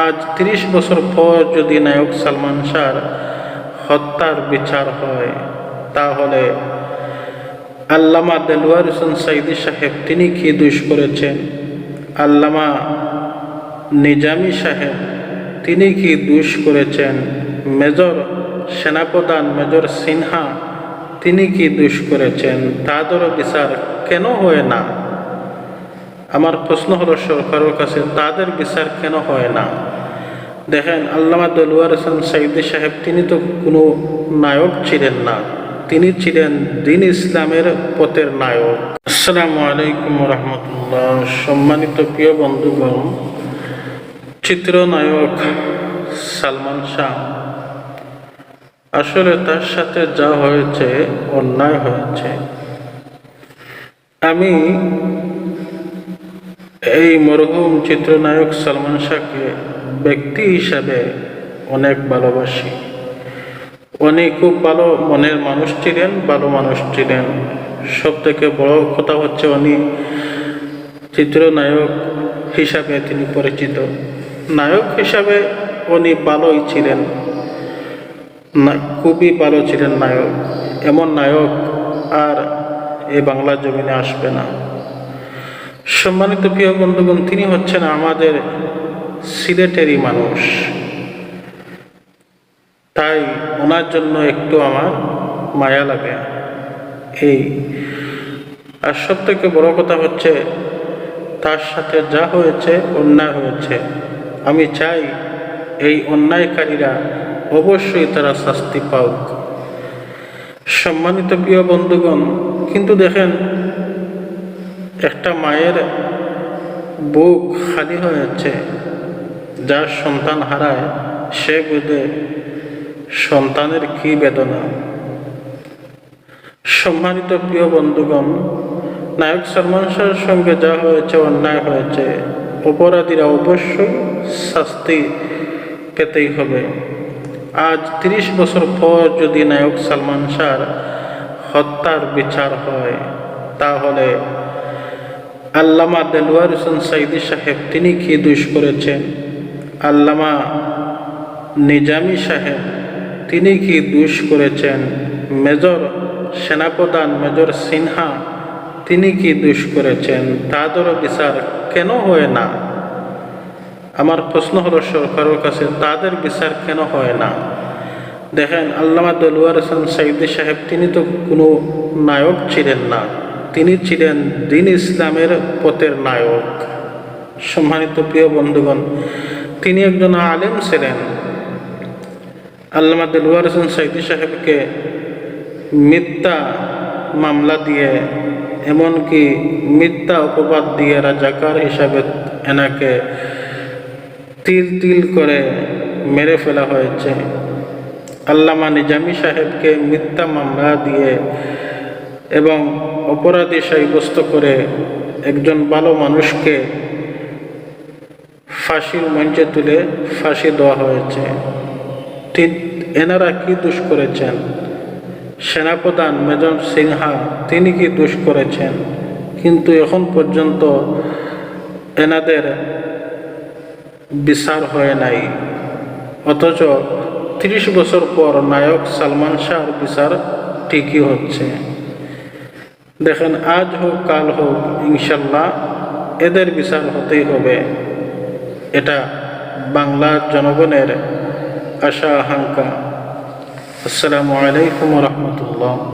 আজ ৩০ বছর পর যদি নায়ক সালমান শাহর হত্যার বিচার হয়, তাহলে আল্লামা দেলোয়ার হোসেন সাঈদী সাহেব তিনি কি দোষ করেছেন? আল্লামা নিজামী সাহেব তিনি কি দোষ করেছেন? মেজর সেনাপ্রধান মেজর সিনহা তিনি কি দোষ করেছেন? তাদেরও বিচার কেন হয় না? আমার প্রশ্ন হলো সরকারের কাছে, তাদের বিচার কেন হয় না? দেখেন, আল্লামা দেলোয়ার হোসেন সাঈদী সাহেব তিনি তো কোনো নায়ক ছিলেন না, তিনি ছিলেন দ্বীন ইসলামের পথের নায়ক। আসসালামু আলাইকুম রহমতুল্লাহ। সম্মানিত প্রিয় বন্ধুগণ, চিত্রনায়ক সালমান শাহ, আসলে তার সাথে যা হয়েছে অন্যায় হয়েছে। আমি এই মরহুম চিত্রনায়ক সালমান শাহকে ব্যক্তি হিসাবে অনেক ভালোবাসি। উনি খুব ভালো মনের মানুষ ছিলেন, ভালো মানুষ ছিলেন। সব থেকে বড় কথা হচ্ছে উনি চিত্রনায়ক হিসাবে তিনি পরিচিত। নায়ক হিসাবে উনি ভালোই ছিলেন, খুবই ভালো ছিলেন নায়ক। এমন নায়ক আর এই বাংলা জমিনে আসবে না। সম্মানিত প্রিয় বন্ধুগণ, তিনি হচ্ছেন আমাদের সিলেটেরই মানুষ, তাই ওনার জন্য একটু আমার মায়া লাগে। আর সব থেকে বড় কথা হচ্ছে, তার সাথে যা হয়েছে অন্যায় হয়েছে। আমি চাই এই অন্যায়কারীরা অবশ্যই তারা শাস্তি পাওক। সম্মানিত প্রিয় বন্ধুগণ, কিন্তু দেখেন, একটা মায়ের বুক খালি হয়েছে, যার সন্তান হারায় সে বোঝে সন্তানের কি বেদনা। সম্মানিত প্রিয় বন্ধুগণ, নায়ক সালমান শাহের সঙ্গে যা হয়েছে অন্যায় হয়েছে, অপরাধীরা অবশ্যই শাস্তি পেতেই হবে। আজ ৩০ বছর পর যদি নায়ক সালমান শাহর হত্যার বিচার হয়, তাহলে আল্লামা দেলোয়ার হোসেন সাঈদী সাহেব তিনি কি দোষ করেছেন? আল্লামা নিজামী সাহেব তিনি কি দোষ করেছেন? মেজর সেনাপ্রধান মেজর সিনহা তিনি কি দোষ করেছেন? তাদেরও বিচার কেন হয় না? আমার প্রশ্ন হলো সরকারের কাছে, তাদের বিচার কেন হয় না? দেখেন, আল্লামা দেলোয়ার হোসেন সাঈদী সাহেব তিনি তো কোনো নায়ক ছিলেন না, তিনি ছিলেন দ্বীন ইসলামের পথের নায়ক। সম্মানিত প্রিয় বন্ধুগণ, তিনি একজন আলেম ছিলেন। আল্লামা দেলোয়ার হোসেন সাঈদী সাহেবকে মিথ্যা মামলা দিয়ে, এমনকি মিথ্যা অপবাদ দিয়ে রাজাকার হিসাবে এনাকে তিল তিল করে মেরে ফেলা হয়েছে। আল্লামা নিজামী সাহেবকে মিথ্যা মামলা দিয়ে এবং অপরাধী সাব্যস্ত করে একজন ভালো মানুষকে ফাঁসির মঞ্চে তুলে ফাঁসি দেওয়া হয়েছে। এনারা কি দোষ করেছেন? সেনাপ্রধান মেজর সিনহা তিনি কি দোষ করেছেন? কিন্তু এখন পর্যন্ত এনাদের বিচার হয় নাই। অথচ ৩০ বছর পর নায়ক সালমান শাহর বিচার ঠিকই হচ্ছে। দেখেন, আজ হোক কাল হোক, ইনশাল্লাহ এদের বিচার হতেই হবে। এটা বাংলার জনগণের আশা আকাঙ্ক্ষা। আসসালামু আলাইকুম রহমতুল্লাহ।